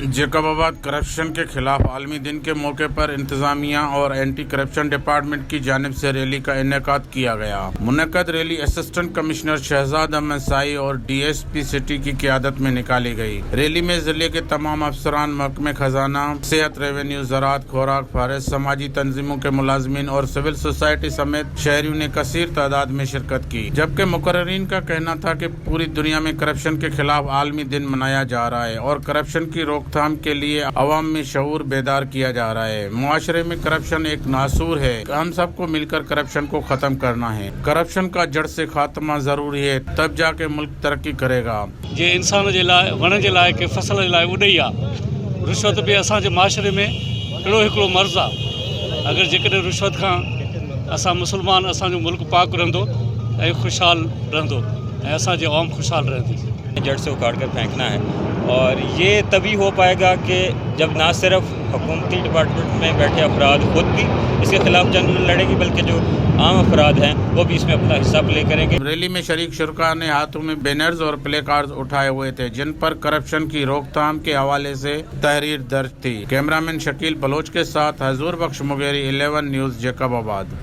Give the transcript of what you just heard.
Jacobabad corruption के खिलाफ आलमी दिन के मौके पर इंतजामिया और एंटी करप्शन डिपार्टमेंट की जानिब से रैली का इनेकाद किया गया। मुनक्कद rally assistant commissioner Shahzad Ahmed Sai और DSP सिटी की क़यादत में निकाली गई। रैली में जिले के तमाम अफसरान, महकमे खजाना, सेहत, रेवेन्यू, ज़राअत, खुराक, फारिस, समाजी तंजीमों के मुलाजमीन और सिविल सोसाइटी समेत शहरियों ने कसीर तादाद में शिरकत की। जबकि मुकर्रिरीन का कहना था कि पूरी दुनिया में करप्शन के खिलाफ आलमी दिन मनाया जा रहा है और करप्शन की रोकथाम के लिए अवाम में शऊर बेदार किया जा रहा है। मुआशरे में करप्शन एक नासूर है, हम सबको मिलकर करप्शन को खत्म करना है। करप्शन का जड़ से खात्मा जरूरी है, तब जाके मुल्क तरक्की करेगा। जे इंसान जे लाइ, वण जे लाइ, के फसल जे लाइ उॾई आहे। रिश्वत भी असांजे माशरे में अहिड़ो हिकिड़ो मर्ज़ आहे। अगरि जेकॾहिं रिश्वत खां असां मुस्लमान, असांजो मुल्क पाक रहंदो ऐं ख़ुशहाल रहंदो ऐं असांजी आवाम ख़ुशहाल रहंदी। जड़ से उखाड़ कर फेंकना है, और ये तभी हो पाएगा कि जब ना सिर्फ हुकूमती डिपार्टमेंट में बैठे अफराद खुद भी इसके खिलाफ जंग लड़ेंगे, बल्कि जो आम अफराद हैं वो भी इसमें अपना हिस्सा प्ले करेंगे। रैली में शरीक शुरका ने हाथों में बैनर्स और प्ले कार्ड्स उठाए हुए थे, जिन पर करप्शन की रोकथाम के हवाले से तहरीर दर्ज थी। कैमरामैन शकील बलोच के साथ हजूर बख्श मुगेरी, 11 न्यूज़, जैकबाबाद।